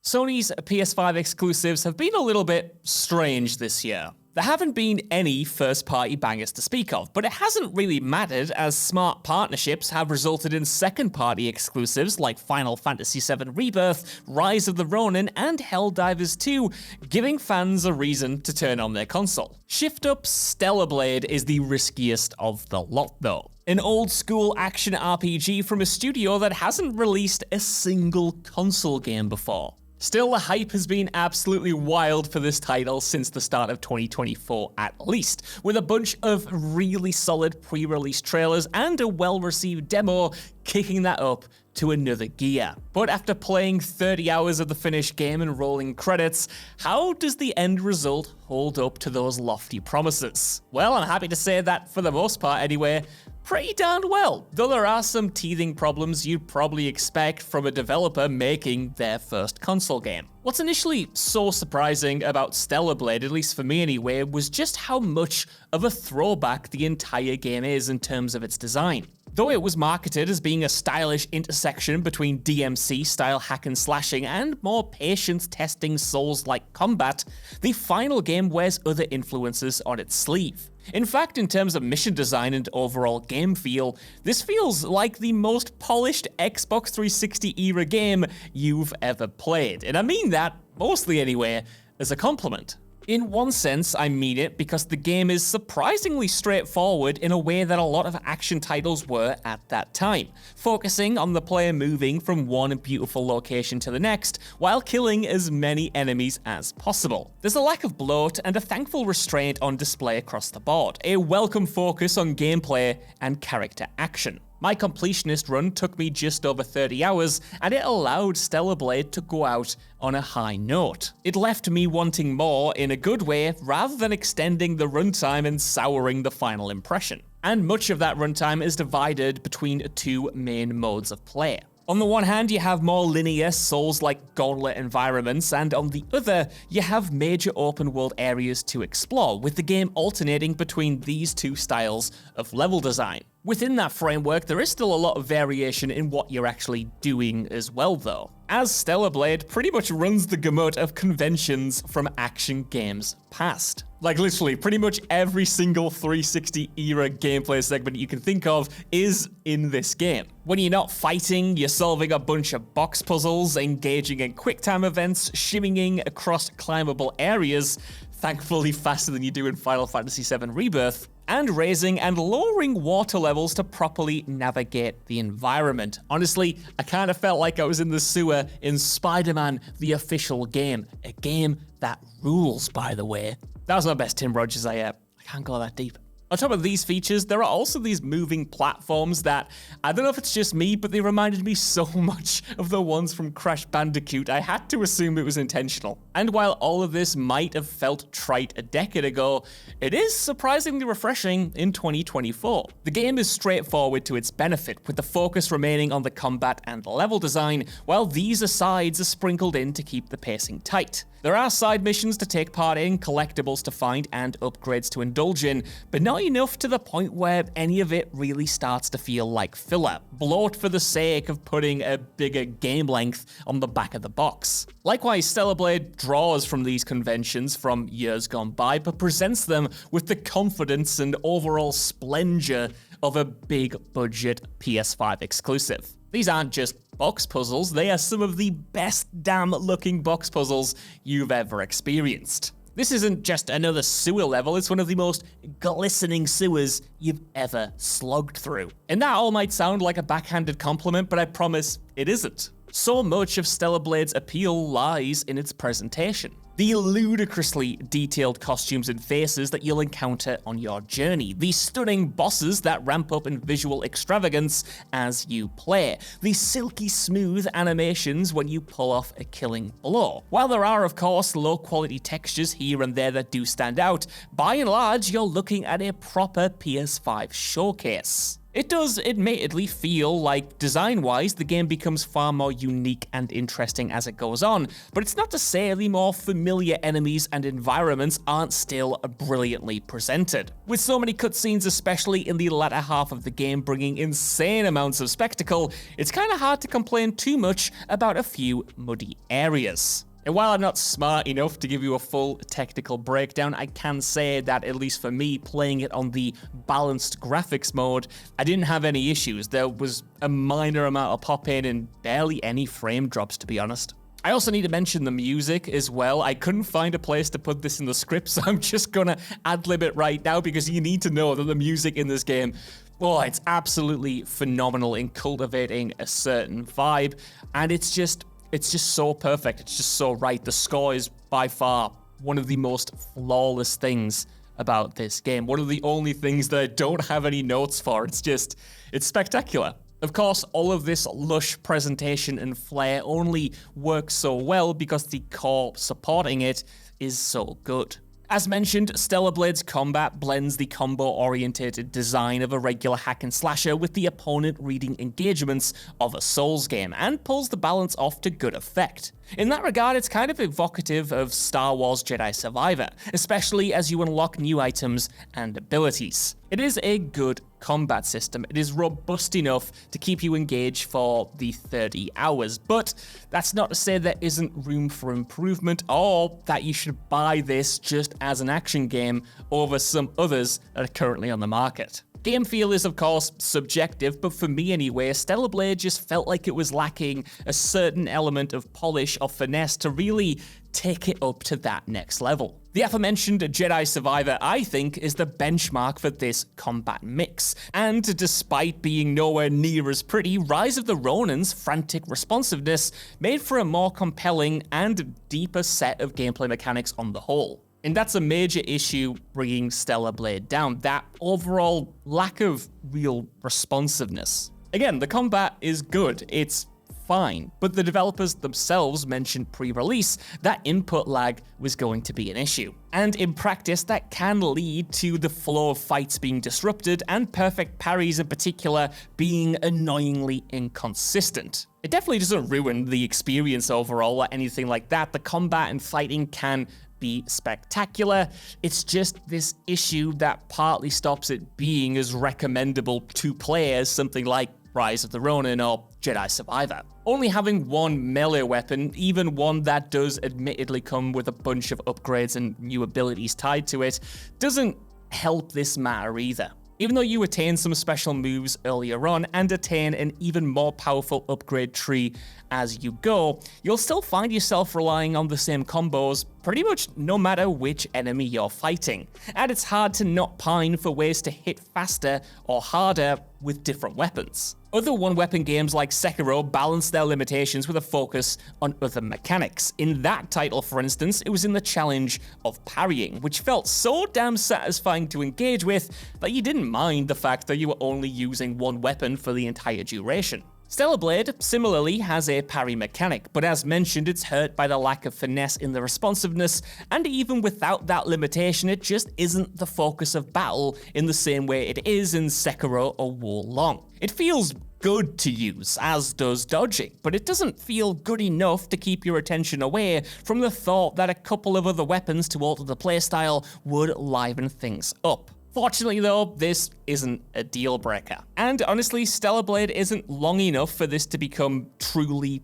Sony's PS5 exclusives have been a little bit strange this year. There haven't been any first-party bangers to speak of, but it hasn't really mattered as smart partnerships have resulted in second-party exclusives like Final Fantasy VII Rebirth, Rise of the Ronin, and Helldivers 2, giving fans a reason to turn on their console. Shift Up's Stellar Blade is the riskiest of the lot though. An old-school action RPG from a studio that hasn't released a single console game before. Still, the hype has been absolutely wild for this title since the start of 2024 at least, with a bunch of really solid pre-release trailers and a well-received demo kicking that up to another gear. But after playing 30 hours of the finished game and rolling credits, how does the end result hold up to those lofty promises? Well, I'm happy to say that, for the most part anyway, pretty darn well, though there are some teething problems you'd probably expect from a developer making their first console game. What's initially so surprising about Stellar Blade, at least for me anyway, was just how much of a throwback the entire game is in terms of its design. Though it was marketed as being a stylish intersection between DMC-style hack and slashing and more patience-testing Souls-like combat, the final game wears other influences on its sleeve. In fact, in terms of mission design and overall game feel, this feels like the most polished Xbox 360 era game you've ever played. And I mean that, mostly anyway, as a compliment. In one sense, I mean it because the game is surprisingly straightforward in a way that a lot of action titles were at that time, focusing on the player moving from one beautiful location to the next while killing as many enemies as possible. There's a lack of bloat and a thankful restraint on display across the board, a welcome focus on gameplay and character action. My completionist run took me just over 30 hours, and it allowed Stellar Blade to go out on a high note. It left me wanting more in a good way, rather than extending the runtime and souring the final impression. And much of that runtime is divided between two main modes of play. On the one hand, you have more linear Souls-like gauntlet environments, and on the other, you have major open-world areas to explore, with the game alternating between these two styles of level design. Within that framework, there is still a lot of variation in what you're actually doing as well though, as Stellar Blade pretty much runs the gamut of conventions from action games past. Like literally, pretty much every single 360 era gameplay segment you can think of is in this game. When you're not fighting, you're solving a bunch of box puzzles, engaging in quick-time events, shimmying across climbable areas, thankfully faster than you do in Final Fantasy VII Rebirth, and raising and lowering water levels to properly navigate the environment. Honestly, I kind of felt like I was in the sewer in Spider-Man, the official game. A game that rules, by the way. That was my best Tim Rogers I can't go that deep. On top of these features, there are also these moving platforms that, I don't know if it's just me, but they reminded me so much of the ones from Crash Bandicoot, I had to assume it was intentional. And while all of this might have felt trite a decade ago, it is surprisingly refreshing in 2024. The game is straightforward to its benefit, with the focus remaining on the combat and level design, while these asides are sprinkled in to keep the pacing tight. There are side missions to take part in, collectibles to find, and upgrades to indulge in, but not enough to the point where any of it really starts to feel like filler, bloat for the sake of putting a bigger game length on the back of the box. Likewise, Stellar Blade draws from these conventions from years gone by, but presents them with the confidence and overall splendor of a big budget PS5 exclusive. These aren't just box puzzles, they are some of the best damn looking box puzzles you've ever experienced. This isn't just another sewer level, it's one of the most glistening sewers you've ever slogged through. And that all might sound like a backhanded compliment, but I promise it isn't. So much of Stellar Blade's appeal lies in its presentation. The ludicrously detailed costumes and faces that you'll encounter on your journey, the stunning bosses that ramp up in visual extravagance as you play, the silky smooth animations when you pull off a killing blow. While there are of course low quality textures here and there that do stand out, by and large you're looking at a proper PS5 showcase. It does admittedly feel like, design-wise, the game becomes far more unique and interesting as it goes on, but it's not to say the more familiar enemies and environments aren't still brilliantly presented. With so many cutscenes, especially in the latter half of the game, bringing insane amounts of spectacle, it's kinda hard to complain too much about a few muddy areas. And while I'm not smart enough to give you a full technical breakdown, I can say that, at least for me, playing it on the balanced graphics mode, I didn't have any issues. There was a minor amount of pop-in and barely any frame drops, to be honest. I also need to mention the music as well. I couldn't find a place to put this in the script, so I'm just gonna ad-lib it right now, because you need to know that the music in this game, oh, it's absolutely phenomenal in cultivating a certain vibe, and it's just so perfect. It's just so right. The score is by far one of the most flawless things about this game. One of the only things that I don't have any notes for. It's spectacular. Of course, all of this lush presentation and flair only works so well because the core supporting it is so good. As mentioned, Stellar Blade's combat blends the combo-oriented design of a regular hack and slasher with the opponent reading engagements of a Souls game, and pulls the balance off to good effect. In that regard, it's kind of evocative of Star Wars Jedi Survivor, especially as you unlock new items and abilities. It is a good combat system. It is robust enough to keep you engaged for the 30 hours, but that's not to say there isn't room for improvement, or that you should buy this just as an action game over some others that are currently on the market. Game feel is, of course, subjective, but for me anyway, Stellar Blade just felt like it was lacking a certain element of polish or finesse to really take it up to that next level. The aforementioned Jedi Survivor, I think, is the benchmark for this combat mix, and despite being nowhere near as pretty, Rise of the Ronin's frantic responsiveness made for a more compelling and deeper set of gameplay mechanics on the whole. And that's a major issue bringing Stellar Blade down, that overall lack of real responsiveness. Again, the combat is good, it's fine, but the developers themselves mentioned pre-release that input lag was going to be an issue. And in practice, that can lead to the flow of fights being disrupted, and perfect parries in particular being annoyingly inconsistent. It definitely doesn't ruin the experience overall or anything like that. The combat and fighting can be spectacular. It's just this issue that partly stops it being as recommendable to play as something like Rise of the Ronin or Jedi Survivor. Only having one melee weapon, even one that does admittedly come with a bunch of upgrades and new abilities tied to it, doesn't help this matter either. Even though you attain some special moves earlier on and attain an even more powerful upgrade tree as you go, you'll still find yourself relying on the same combos pretty much no matter which enemy you're fighting. And it's hard to not pine for ways to hit faster or harder with different weapons. Other one-weapon games like Sekiro balance their limitations with a focus on other mechanics. In that title, for instance, it was in the challenge of parrying, which felt so damn satisfying to engage with that you didn't mind the fact that you were only using one weapon for the entire duration. Stellar Blade similarly has a parry mechanic, but as mentioned, it's hurt by the lack of finesse in the responsiveness, and even without that limitation, it just isn't the focus of battle in the same way it is in Sekiro or Wo Long. It feels good to use, as does dodging, but it doesn't feel good enough to keep your attention away from the thought that a couple of other weapons to alter the playstyle would liven things up. Fortunately though, this isn't a deal breaker. And honestly, Stellar Blade isn't long enough for this to become truly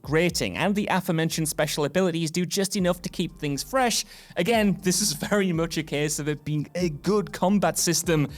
grating, and the aforementioned special abilities do just enough to keep things fresh. Again, this is very much a case of it being a good combat system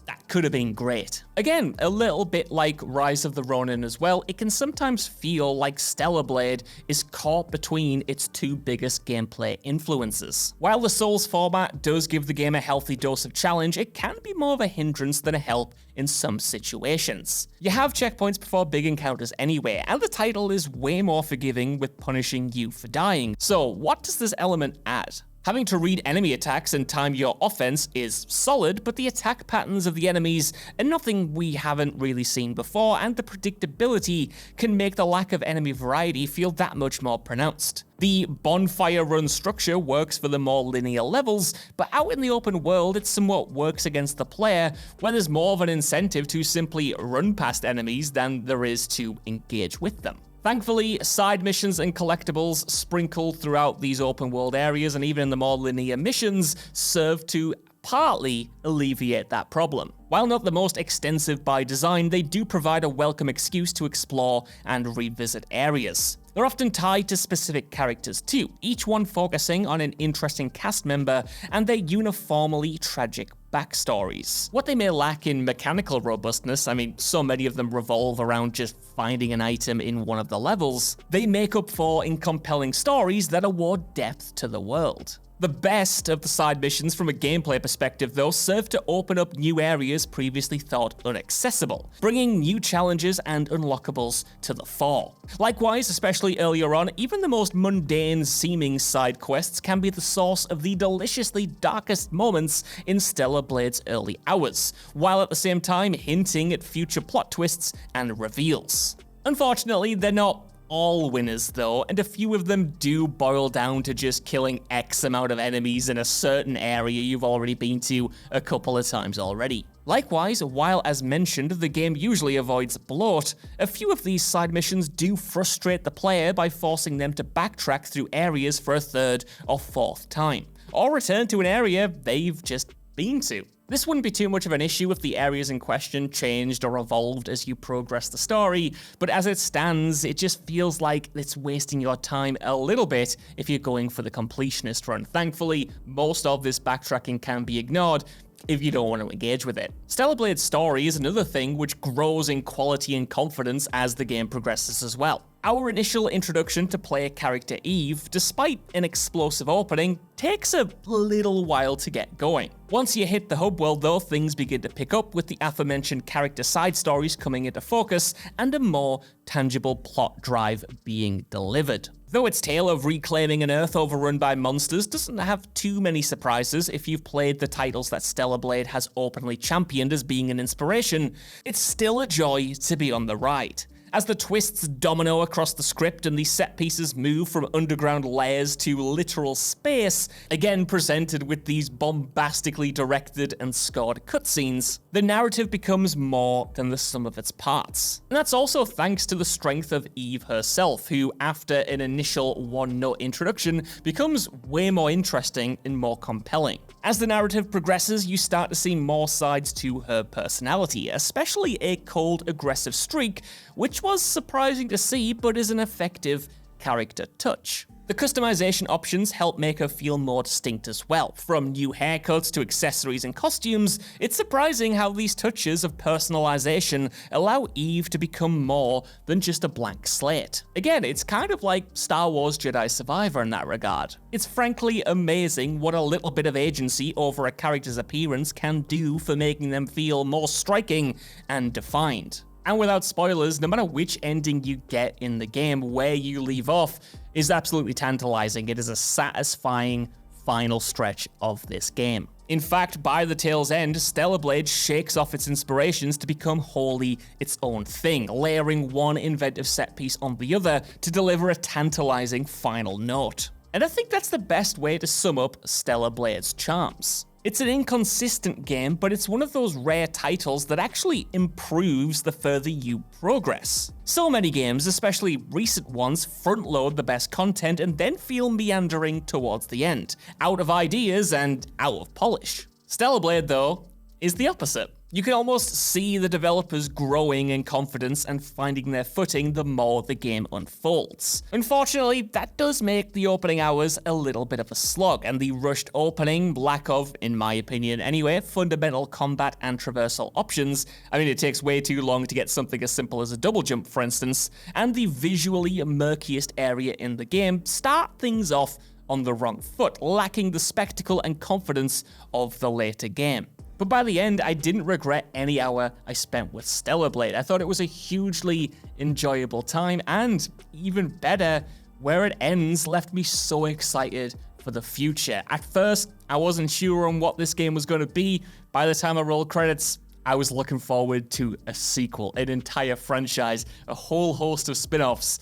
that could have been great. Again, a little bit like Rise of the Ronin as well, it can sometimes feel like Stellar Blade is caught between its two biggest gameplay influences. While the Souls format does give the game a healthy dose of challenge, it can be more of a hindrance than a help in some situations. You have checkpoints before big encounters anyway, and the title is way more forgiving with punishing you for dying. So what does this element add? Having to read enemy attacks and time your offense is solid, but the attack patterns of the enemies are nothing we haven't really seen before, and the predictability can make the lack of enemy variety feel that much more pronounced. The bonfire run structure works for the more linear levels, but out in the open world it somewhat works against the player, where there's more of an incentive to simply run past enemies than there is to engage with them. Thankfully, side missions and collectibles sprinkled throughout these open world areas and even in the more linear missions serve to partly alleviate that problem. While not the most extensive by design, they do provide a welcome excuse to explore and revisit areas. They're often tied to specific characters too, each one focusing on an interesting cast member and their uniformly tragic backstories. What they may lack in mechanical robustness, I mean, so many of them revolve around just finding an item in one of the levels, they make up for in compelling stories that award depth to the world. The best of the side missions from a gameplay perspective, though, serve to open up new areas previously thought inaccessible, bringing new challenges and unlockables to the fore. Likewise, especially earlier on, even the most mundane-seeming side quests can be the source of the deliciously darkest moments in Stellar Blade's early hours, while at the same time hinting at future plot twists and reveals. Unfortunately, they're not all winners though, and a few of them do boil down to just killing X amount of enemies in a certain area you've already been to a couple of times already. Likewise, while as mentioned, the game usually avoids bloat, a few of these side missions do frustrate the player by forcing them to backtrack through areas for a third or fourth time, or return to an area they've just been to. This wouldn't be too much of an issue if the areas in question changed or evolved as you progress the story, but as it stands, it just feels like it's wasting your time a little bit if you're going for the completionist run. Thankfully, most of this backtracking can be ignored if you don't want to engage with it. Stellar Blade's story is another thing which grows in quality and confidence as the game progresses as well. Our initial introduction to player character Eve, despite an explosive opening, takes a little while to get going. Once you hit the hub world though, things begin to pick up with the aforementioned character side stories coming into focus and a more tangible plot drive being delivered. Though its tale of reclaiming an Earth overrun by monsters doesn't have too many surprises if you've played the titles that Stellar Blade has openly championed as being an inspiration, it's still a joy to be on the ride. As the twists domino across the script and the set pieces move from underground layers to literal space, again presented with these bombastically directed and scored cutscenes, the narrative becomes more than the sum of its parts. And that's also thanks to the strength of Eve herself, who, after an initial one-note introduction, becomes way more interesting and more compelling. As the narrative progresses, you start to see more sides to her personality, especially a cold, aggressive streak, which was surprising to see, but is an effective character touch. The customization options help make her feel more distinct as well. From new haircuts to accessories and costumes, it's surprising how these touches of personalization allow Eve to become more than just a blank slate. Again, it's kind of like Star Wars Jedi Survivor in that regard. It's frankly amazing what a little bit of agency over a character's appearance can do for making them feel more striking and defined. And without spoilers, no matter which ending you get in the game, where you leave off is absolutely tantalizing. It is a satisfying final stretch of this game. In fact, by the tale's end, Stellar Blade shakes off its inspirations to become wholly its own thing, layering one inventive set piece on the other to deliver a tantalizing final note. And I think that's the best way to sum up Stellar Blade's charms. It's an inconsistent game, but it's one of those rare titles that actually improves the further you progress. So many games, especially recent ones, front-load the best content and then feel meandering towards the end, out of ideas and out of polish. Stellar Blade, though, is the opposite. You can almost see the developers growing in confidence and finding their footing the more the game unfolds. Unfortunately, that does make the opening hours a little bit of a slog, and the rushed opening, lack of, in my opinion anyway, fundamental combat and traversal options. I mean, it takes way too long to get something as simple as a double jump, for instance, and the visually murkiest area in the game start things off on the wrong foot, lacking the spectacle and confidence of the later game. But by the end, I didn't regret any hour I spent with Stellar Blade. I thought it was a hugely enjoyable time, and even better, where it ends left me so excited for the future. At first, I wasn't sure on what this game was going to be. By the time I rolled credits, I was looking forward to a sequel, an entire franchise, a whole host of spin-offs.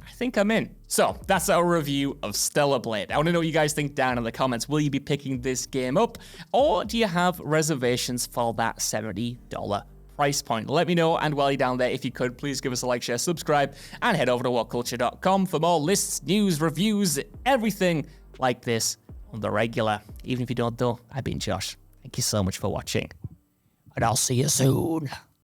I think I'm in. So that's our review of Stellar Blade. I want to know what you guys think down in the comments. Will you be picking this game up, or do you have reservations for that $70 price point? Let me know, and while you're down there, if you could, please give us a like, share, subscribe, and head over to whatculture.com for more lists, news, reviews, everything like this on the regular. Even if you don't though, I've been Josh. Thank you so much for watching, and I'll see you soon.